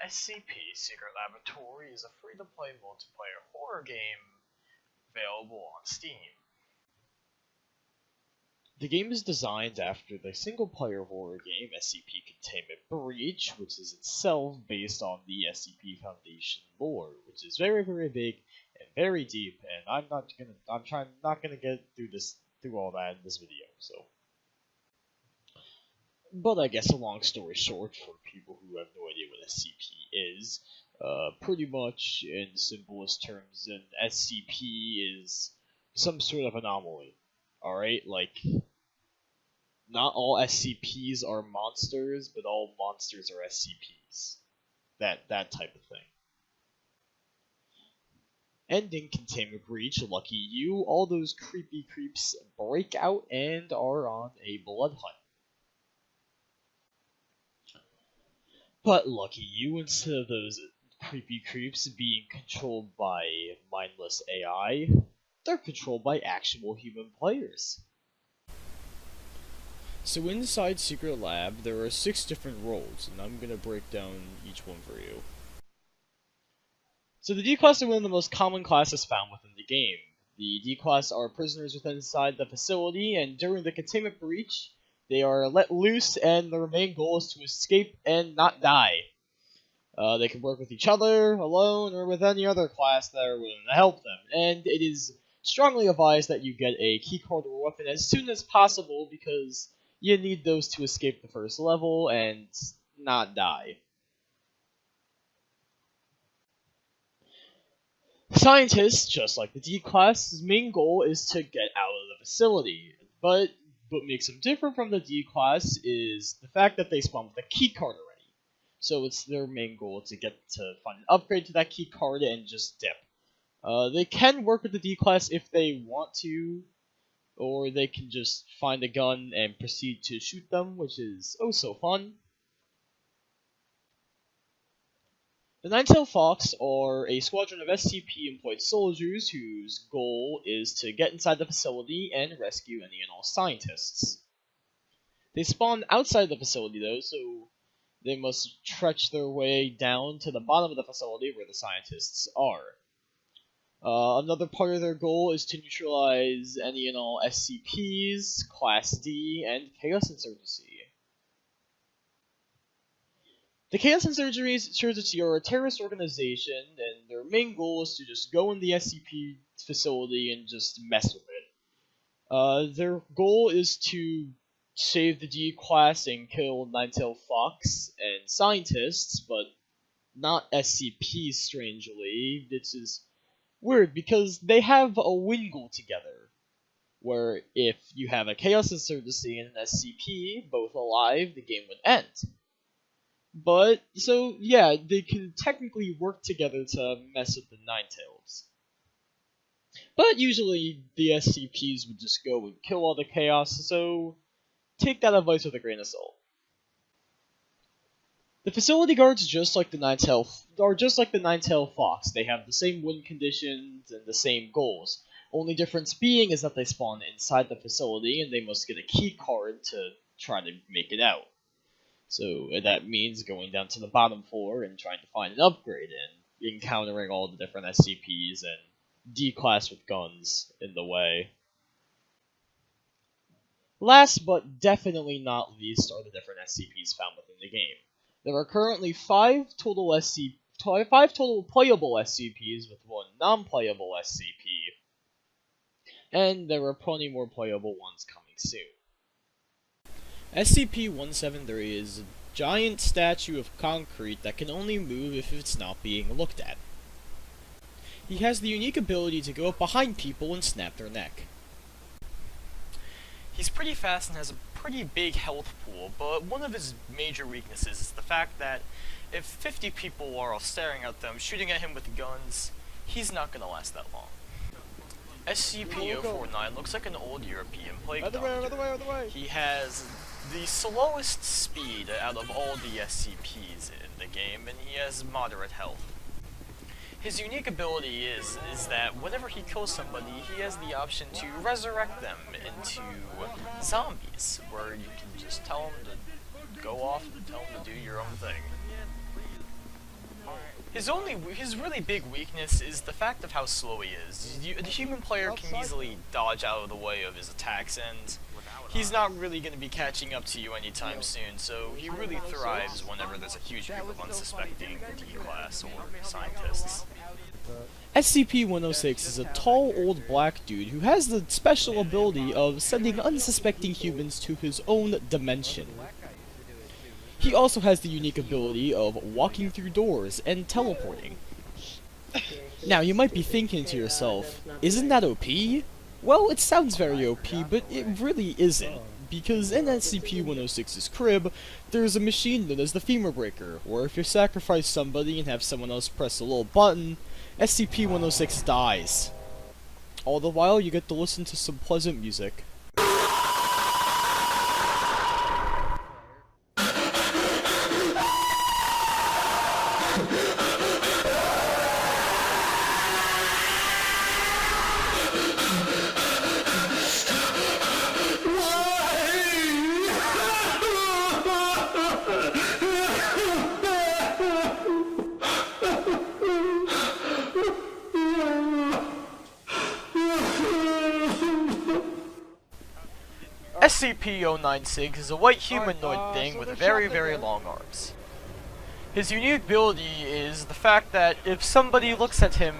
SCP Secret Laboratory is a free-to-play multiplayer horror game available on Steam. The game is designed after the single-player horror game SCP Containment Breach, which is itself based on the SCP Foundation lore, which is very, very big and very deep. And I'm not gonna get through all that in this video. But I guess a long story short, for people who have no idea what SCP is, pretty much in simplest terms, an SCP is some sort of anomaly. Alright, like, not all SCPs are monsters, but all monsters are SCPs. That type of thing. Ending Containment Breach, lucky you, all those creepy creeps break out and are on a blood hunt. But lucky you, instead of those creepy creeps being controlled by mindless AI, they're controlled by actual human players. So inside Secret Lab, there are 6 different roles, and I'm gonna break down each one for you. So the D-Class are one of the most common classes found within the game. The D-Class are prisoners within inside the facility, and during the Containment Breach, they are let loose, and their main goal is to escape and not die. They can work with each other, alone, or with any other class that are willing to help them, and it is strongly advised that you get a keycard or weapon as soon as possible because you need those to escape the first level and not die. Scientists, just like the D-Class's main goal is to get out of the facility, but what makes them different from the D-Class is the fact that they spawn with a keycard already. So it's their main goal to get to find an upgrade to that keycard and just dip. They can work with the D-Class if they want to, or they can just find a gun and proceed to shoot them, which is oh so fun. The Nine-Tailed Fox are a squadron of SCP-employed soldiers whose goal is to get inside the facility and rescue any and all scientists. They spawn outside the facility though, so they must trudge their way down to the bottom of the facility where the scientists are. Another part of their goal is to neutralize any and all SCPs, Class D, and Chaos Insurgency. The Chaos Insurgency are a terrorist organization, and their main goal is to just go in the SCP facility and just mess with it. Their goal is to save the D-Class and kill Nine-Tailed Fox and scientists, but not SCPs, strangely. This is weird, because they have a win goal together, where if you have a Chaos Insurgency and an SCP, both alive, the game would end. But, so, yeah, they can technically work together to mess with the Nine-Tails. But usually, the SCPs would just go and kill all the Chaos, so take that advice with a grain of salt. The facility guards are just like the Nine-Tailed Fox. They have the same win conditions and the same goals. Only difference being is that they spawn inside the facility and they must get a key card to try to make it out. So that means going down to the bottom floor and trying to find an upgrade and encountering all the different SCPs and D-Class with guns in the way. Last but definitely not least are the different SCPs found within the game. There are currently 5 total playable SCPs with 1 non-playable SCP, and there are plenty more playable ones coming soon. SCP-173 is a giant statue of concrete that can only move if it's not being looked at. He has the unique ability to go up behind people and snap their neck. He's pretty fast and has a pretty big health pool, but one of his major weaknesses is the fact that if 50 people are all staring at them, shooting at him with guns, he's not gonna last that long. SCP-049 looks like an old European plague doctor. He has the slowest speed out of all the SCPs in the game, and he has moderate health. His unique ability is that whenever he kills somebody, he has the option to resurrect them into zombies, where you can just tell him to go off and tell him to do your own thing. His really big weakness is the fact of how slow he is. The human player can easily dodge out of the way of his attacks, and he's not really going to be catching up to you anytime soon, so he really thrives whenever there's a huge group of unsuspecting D-class or scientists. SCP-106 is a tall, old black dude who has the special ability of sending unsuspecting humans to his own dimension. He also has the unique ability of walking through doors and teleporting. Now, you might be thinking to yourself, isn't that OP? Well, it sounds very OP, but it really isn't, because in SCP-106's crib, there's a machine known as the Femur Breaker, where if you sacrifice somebody and have someone else press a little button, SCP-106 dies. All the while, you get to listen to some pleasant music. SCP-096 is a white humanoid thing with very, very long arms. His unique ability is the fact that if somebody looks at him,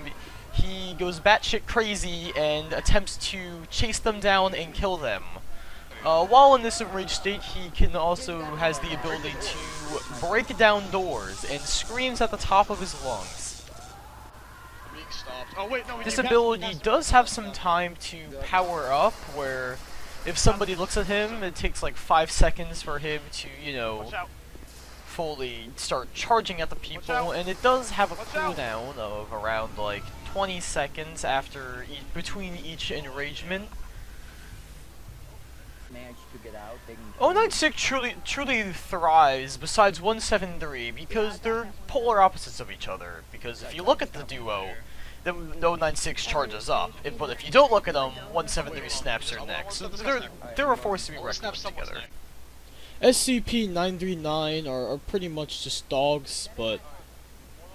he goes batshit crazy and attempts to chase them down and kill them. While in this enraged state, he can also has the ability to break down doors and screams at the top of his lungs. This ability does have some time to power up, where if somebody looks at him, it takes like 5 seconds for him to, you know, fully start charging at the people, and it does have a cooldown of around like 20 seconds after between each enragement. 096 truly thrives besides 173 because they're polar opposites of each other. Because if you look at the duo, then 096 charges up, but if you don't look at them, 173 snaps their neck. So they're a force to be reckoned with together. SCP-939 are pretty much just dogs, but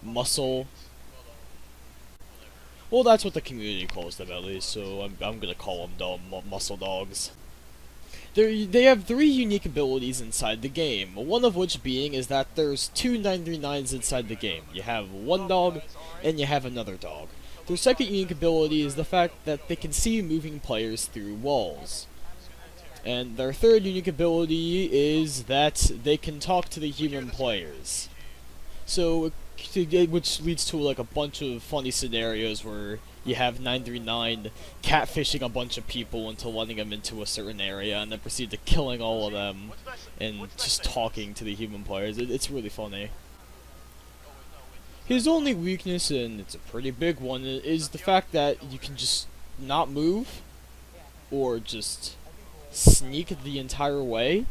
muscle. Well, that's what the community calls them at least, so I'm gonna call them muscle dogs. They have 3 unique abilities inside the game, one of which being is that there's 2 939s inside the game. You have one dog, and you have another dog. Their second unique ability is the fact that they can see moving players through walls. And their third unique ability is that they can talk to the human players. So, which leads to like a bunch of funny scenarios where you have 939 catfishing a bunch of people into letting them into a certain area and then proceed to killing all of them and just talking to the human players. It's really funny. His only weakness, and it's a pretty big one, is the fact that you can just not move or just sneak the entire way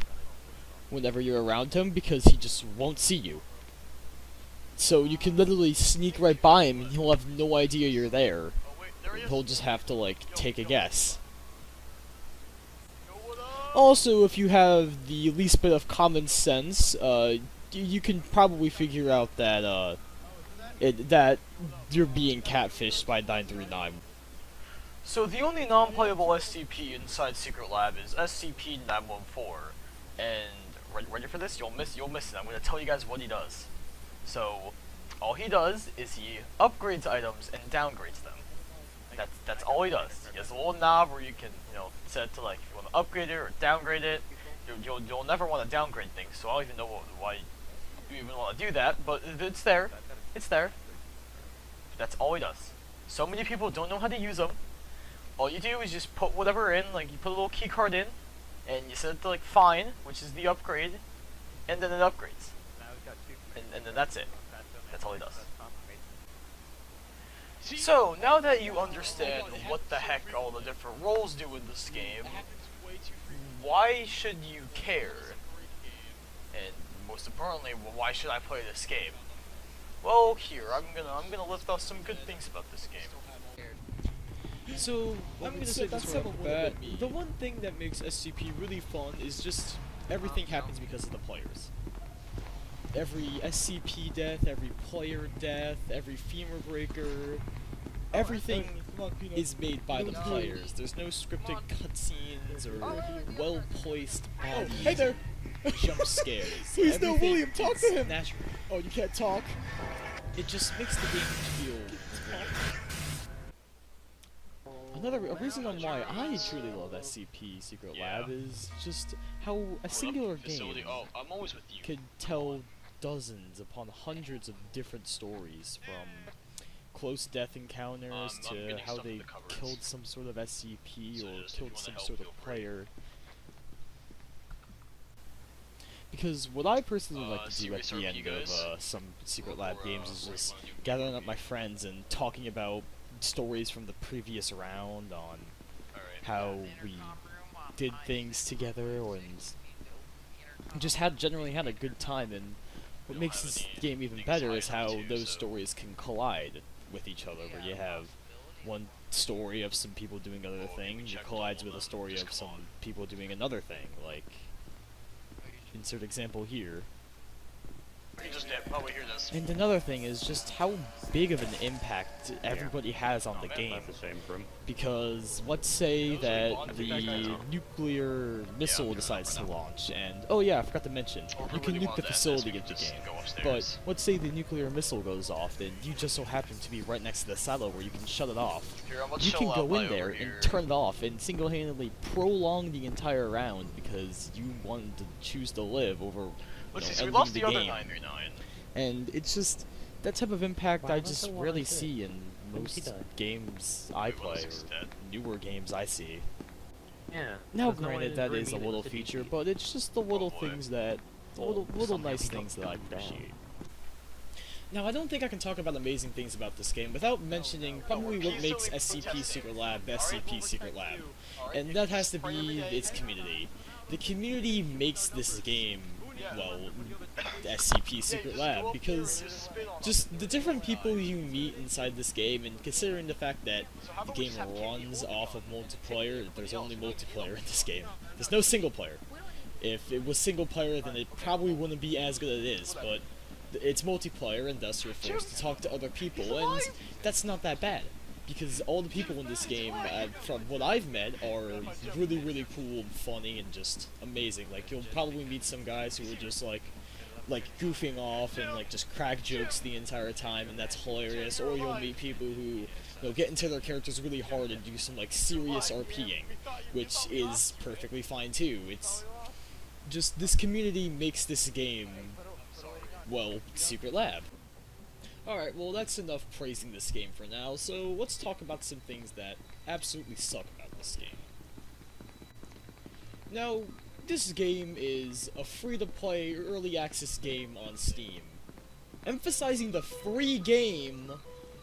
whenever you're around him because he just won't see you. So you can literally sneak right by him and he'll have no idea you're there. He'll just have to, like, take a guess. Also, if you have the least bit of common sense, you can probably figure out that, that you're being catfished by 939. So the only non-playable SCP inside Secret Lab is SCP-914, and ready for this? You'll miss it. I'm going to tell you guys what he does. So, all he does is he upgrades items and downgrades them. That's all he does. He has a little knob where you can, you know, set it to, like, if you want to upgrade it or downgrade it. You'll never want to downgrade things, so I don't even know why you even want to do that, but it's there. It's there. That's all he does. So many people don't know how to use them. All you do is just put whatever in, like you put a little key card in, and you set it to like fine, which is the upgrade, and then it upgrades. And then that's it. That's all he does. So, now that you understand what the heck all the different roles do in this game, why should you care? And most importantly, why should I play this game? Well, here, I'm gonna list off some good things about this game. So, I'm gonna say this right off the bat, the one thing that makes SCP really fun is just everything happens because of the players. every SCP death, every player death, every femur breaker, everything is made by the players. There's no scripted cutscenes or well-placed bodies. Hey there! Jump scares. Please no, Everything William, talk to is him! natural. Oh, you can't talk? It just makes the game feel a reason on why I truly love SCP Secret Lab is just how a singular game I'm always with you. could tell dozens upon hundreds of different stories, from close death encounters to how they killed some sort of SCP or killed some sort of player. Because what I personally like to do at the end of some Secret Lab games is just gathering up my friends and talking about stories from the previous round on how we did things together and just generally had a good time. And what makes this game even better is how those stories can collide with each other, where you have one story of some people doing other things, it collides with a story of some people doing another thing, like insert example here. And another thing is just how big of an impact everybody has on the game. Because let's say that the nuclear missile decides to launch, and oh yeah, I forgot to mention, you can nuke the facility of the game. But let's say the nuclear missile goes off, and you just so happen to be right next to the silo where you can shut it off. You can go in there and turn it off and single-handedly prolong the entire round because you wanted to choose to live over we lost the other 939. And it's just that type of impact I just rarely see in most games I play, or newer games I see. Yeah. Now granted, that is a little feature, but it's just the little things that, little nice things that I appreciate. Now, I don't think I can talk about amazing things about this game without mentioning probably what makes SCP Secret Lab SCP Secret Lab, and that has to be its community. The community makes this game, well, SCP Secret Lab, because just the different people you meet inside this game, and considering the fact that the game runs off of multiplayer, there's only multiplayer in this game. There's no single player. If it was single player, then it probably wouldn't be as good as it is, but it's multiplayer, and thus you're forced to talk to other people, and that's not that bad. Because all the people in this game, from what I've met, are really, really cool and funny and just amazing. Like, you'll probably meet some guys who are just like goofing off and like just crack jokes the entire time, and that's hilarious. Or you'll meet people who get into their characters really hard and do some like serious RPing, which is perfectly fine too. It's just this community makes this game, well, Secret Lab. Alright, well that's enough praising this game for now, so let's talk about some things that absolutely suck about this game. Now, this game is a free-to-play early access game on Steam. Emphasizing the free game,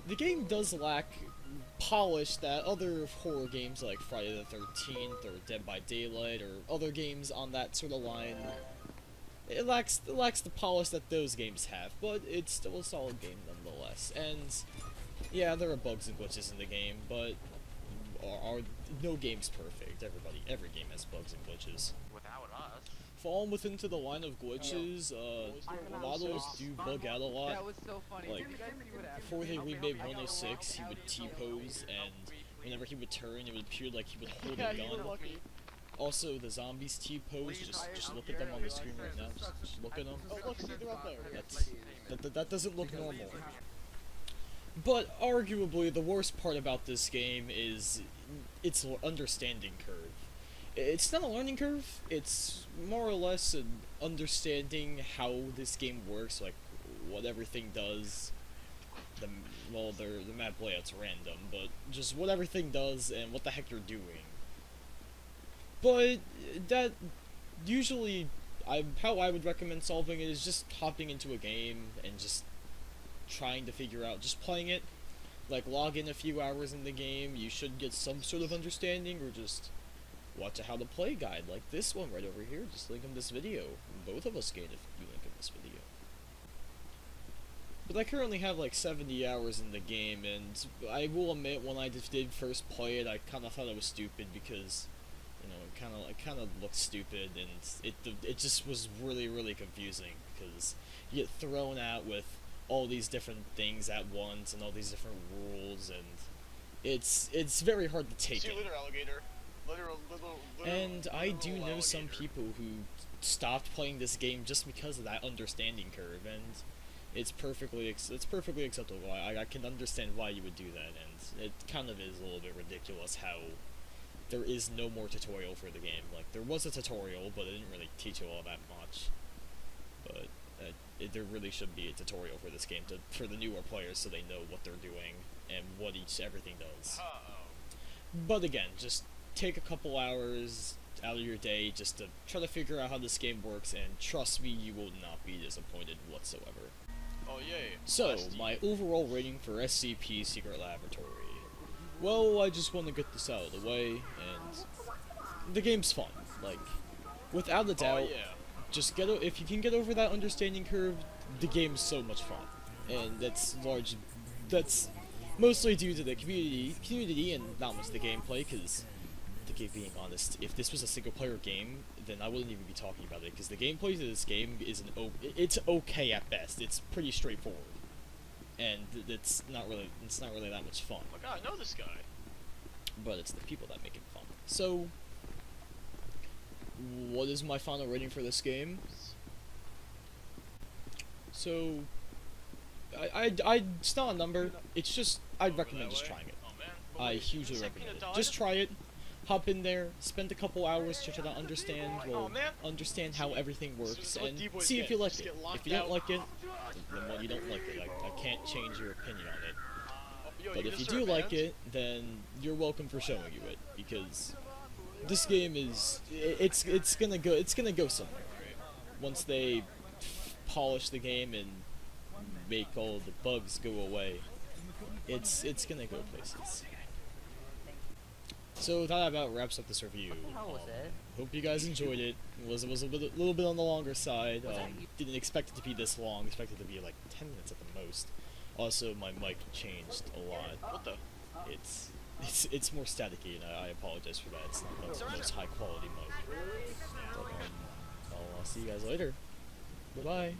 the game does lack polish that other horror games like Friday the 13th or Dead by Daylight or other games on that sort of line. It lacks the polish that those games have, but it's still a solid game nonetheless. And yeah, there are bugs and glitches in the game, but no game's perfect. Every game has bugs and glitches. Without us. Falling within to the line of glitches, models do bug out a lot. That was so funny. Like, before they remade 106, he would T-pose, and whenever he would turn, it would appear like he would hold a gun. Also, the zombies T-pose, just look at them on the screen right now, just look at them. Oh, look, see, they're up there. That doesn't look normal. But, arguably, the worst part about this game is its understanding curve. It's not a learning curve, it's more or less an understanding how this game works, like, what everything does. The map layout's random, but just what everything does and what the heck you're doing. But that usually, how I would recommend solving it is just hopping into a game and just trying to figure out, just playing it. Like, log in a few hours in the game, you should get some sort of understanding, or just watch a how to play guide like this one right over here. Just link in this video. Both of us gain if you link in this video. But I currently have like 70 hours in the game, and I will admit when I did first play it, I kind of thought it was stupid because you know, it kind of looked stupid, and it just was really confusing because you get thrown out with all these different things at once and all these different rules, and it's very hard to take See you in. later, alligator. Literal And I do know alligator. some people who stopped playing this game just because of that understanding curve, and it's perfectly acceptable. I can understand why you would do that, and it kind of is a little bit ridiculous how there is no more tutorial for the game. Like, there was a tutorial, but it didn't really teach you all that much. But there really should be a tutorial for this game for the newer players, so they know what they're doing and what everything does. But again, just take a couple hours out of your day just to try to figure out how this game works, and trust me, you will not be disappointed whatsoever. Oh yay. So, Last my overall rating for SCP Secret Laboratory. Well, I just want to get this out of the way, and the game's fun. Like, without a doubt, Oh yeah. just if you can get over that understanding curve, the game's so much fun. And that's mostly due to the community and not much the gameplay, because being honest, if this was a single player game, then I wouldn't even be talking about it, because the gameplay of this game is it's okay at best. It's pretty straightforward, and it's not really that much fun. Oh my god, I know this guy. But it's the people that make it fun. So, what is my final rating for this game? So, it's not a number. It's just I'd recommend just trying it. Oh man. I hugely recommend it. Just try it. Hop in there, spend a couple hours to try to understand how everything works, and see if you like it. If you don't like it, then well, you don't like it. I can't change your opinion on it. But if you do like it, then you're welcome for showing you it, because this game is it's gonna go somewhere. Once they polish the game and make all the bugs go away, it's gonna go places. So that about wraps up this review. What the hell was it? Hope you guys enjoyed it. It was a little bit on the longer side. Didn't expect it to be this long. Expected it to be like 10 minutes at the most. Also, my mic changed a lot. What the? It's more staticky, and I apologize for that. It's not the most high quality mic. But, I'll see you guys later. Bye bye.